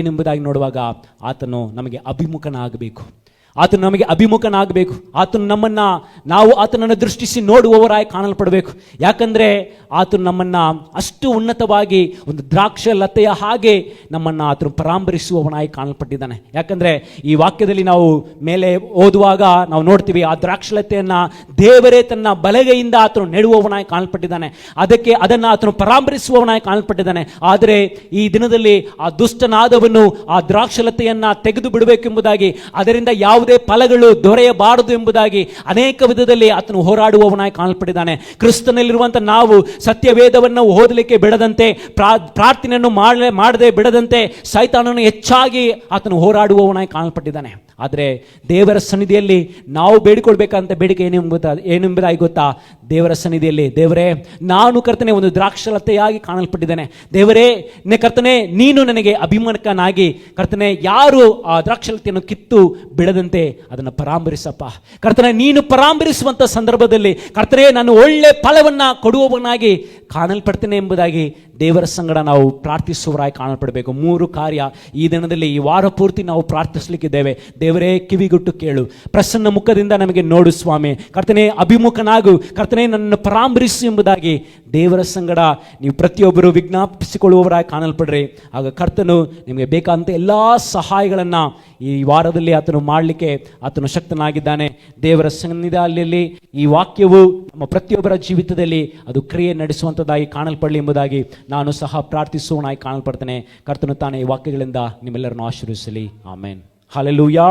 ಏನೆಂಬುದಾಗಿ ನೋಡುವಾಗ ಆತನು ನಮಗೆ ಅಭಿಮುಖನಾಗಬೇಕು. ಆತನು ನಮಗೆ ಅಭಿಮುಖನಾಗಬೇಕು. ಆತನು ನಮ್ಮನ್ನು ನಾವು ಆತನನ್ನು ದೃಷ್ಟಿಸಿ ನೋಡುವವರಾಗಿ ಕಾಣಲ್ಪಡಬೇಕು. ಯಾಕಂದರೆ ಆತನು ನಮ್ಮನ್ನು ಅಷ್ಟು ಉನ್ನತವಾಗಿ ಒಂದು ದ್ರಾಕ್ಷ ಲತೆಯ ಹಾಗೆ ನಮ್ಮನ್ನು ಆತನು ಪರಾಂಬರಿಸುವವನಾಗಿ ಕಾಣಲ್ಪಟ್ಟಿದ್ದಾನೆ. ಯಾಕಂದರೆ ಈ ವಾಕ್ಯದಲ್ಲಿ ನಾವು ಮೇಲೆ ಓದುವಾಗ ನಾವು ನೋಡ್ತೀವಿ, ಆ ದ್ರಾಕ್ಷಲತೆಯನ್ನು ದೇವರೇ ತನ್ನ ಬಲಗೈಯಿಂದ ಆತನು ನೆಡುವವನಾಗಿ ಕಾಣಲ್ಪಟ್ಟಿದ್ದಾನೆ. ಅದನ್ನು ಆತನು ಪರಾಂಬರಿಸುವವನಾಗಿ ಕಾಣಲ್ಪಟ್ಟಿದ್ದಾನೆ. ಆದರೆ ಈ ದಿನದಲ್ಲಿ ಆ ದುಷ್ಟನಾದವನು ಆ ದ್ರಾಕ್ಷಲತೆಯನ್ನು ತೆಗೆದು ಬಿಡಬೇಕೆಂಬುದಾಗಿ, ಅದರಿಂದ ಯಾವುದೇ ಫಲಗಳು ದೊರೆಯಬಾರದು ಎಂಬುದಾಗಿ ಅನೇಕ ವಿಧದಲ್ಲಿ ಆತನು ಹೋರಾಡುವವನಾಗಿ ಕಾಣಲ್ಪಟ್ಟಿದ್ದಾನೆ. ಕ್ರಿಸ್ತನಲ್ಲಿರುವಂಥ ನಾವು ಸತ್ಯವೇದವನ್ನು ಓದಲಿಕ್ಕೆ ಬಿಡದಂತೆ, ಪ್ರಾರ್ಥನೆಯನ್ನು ಮಾಡದೆ ಬಿಡದಂತೆ ಸೈತಾನನು ಹೆಚ್ಚಾಗಿ ಆತನು ಹೋರಾಡುವವನಾಗಿ ಕಾಣಲ್ಪಟ್ಟಿದ್ದಾನೆ. ಆದರೆ ದೇವರ ಸನ್ನಿಧಿಯಲ್ಲಿ ನಾವು ಬೇಡಿಕೊಳ್ಬೇಕಂತ ಬೇಡಿಕೆ ಏನೆಂಬುದಾಗಿ ಗೊತ್ತಾ? ದೇವರ ಸನ್ನಿಧಿಯಲ್ಲಿ, ದೇವರೇ ನಾನು ಕರ್ತನೆ ಒಂದು ದ್ರಾಕ್ಷಲತೆಯಾಗಿ ಕಾಣಲ್ಪಟ್ಟಿದ್ದೇನೆ. ದೇವರೇ ಕರ್ತನೆ ನೀನು ನನಗೆ ಅಭಿಮುಖನಾಗಿ ಕರ್ತನೆ ಯಾರು ಆ ದ್ರಾಕ್ಷಲತೆಯನ್ನು ಕಿತ್ತು ಬಿಡದಂತೆ ಅದನ್ನು ಪರಾಂಬರಿಸಪ್ಪ. ಕರ್ತನೆ ನೀನು ಪರಾಂಬರಿಸುವಂಥ ಸಂದರ್ಭದಲ್ಲಿ ಕರ್ತನೆ ನಾನು ಒಳ್ಳೆ ಫಲವನ್ನು ಕೊಡುವವನಾಗಿ ಕಾಣಲ್ಪಡ್ತೇನೆ ಎಂಬುದಾಗಿ ದೇವರ ಸಂಗಡ ನಾವು ಪ್ರಾರ್ಥಿಸುವರಾಗಿ ಕಾಣಲ್ಪಡಬೇಕು. 3 ಕಾರ್ಯ ಈ ದಿನದಲ್ಲಿ ಈ ವಾರ ಪೂರ್ತಿ ನಾವು ಪ್ರಾರ್ಥಿಸಲಿಕ್ಕಿದ್ದೇವೆ. ದೇವರೇ ಕಿವಿಗೊಟ್ಟು ಕೇಳು, ಪ್ರಸನ್ನ ಮುಖದಿಂದ ನಮಗೆ ನೋಡು ಸ್ವಾಮಿ. ಕರ್ತನೆ ಅಭಿಮುಖನಾಗು, ಕರ್ತನೆ ನನ್ನನ್ನು ಪರಾಂಬರಿಸು ಎಂಬುದಾಗಿ ದೇವರ ಸಂಗಡ ನೀವು ಪ್ರತಿಯೊಬ್ಬರು ವಿಜ್ಞಾಪಿಸಿಕೊಳ್ಳುವವರಾಗಿ ಕಾಣಲ್ಪಡ್ರಿ. ಆಗ ಕರ್ತನು ನಿಮಗೆ ಬೇಕಾದಂಥ ಎಲ್ಲ ಸಹಾಯಗಳನ್ನು ಈ ವಾರದಲ್ಲಿ ಆತನು ಮಾಡಲಿಕ್ಕೆ ಆತನು ಶಕ್ತನಾಗಿದ್ದಾನೆ. ದೇವರ ಸನ್ನಿಧಿಯಲ್ಲಿ ಈ ವಾಕ್ಯವು ನಮ್ಮ ಪ್ರತಿಯೊಬ್ಬರ ಜೀವಿತದಲ್ಲಿ ಅದು ಕ್ರಿಯೆ ನಡೆಸುವಂಥದ್ದಾಗಿ ಕಾಣಲ್ಪಡಲಿ ಎಂಬುದಾಗಿ ನಾನು ಸಹ ಪ್ರಾರ್ಥಿಸುವನಾಗಿ ಕಾಣಲ್ಪಡ್ತೇನೆ. ಕರ್ತನು ತಾನೇ ಈ ವಾಕ್ಯಗಳಿಂದ ನಿಮ್ಮೆಲ್ಲರನ್ನು ಆಶೀರ್ವದಿಸಲಿ. ಆಮೇನ್. ಹಲ್ಲೆಲೂಯಾ.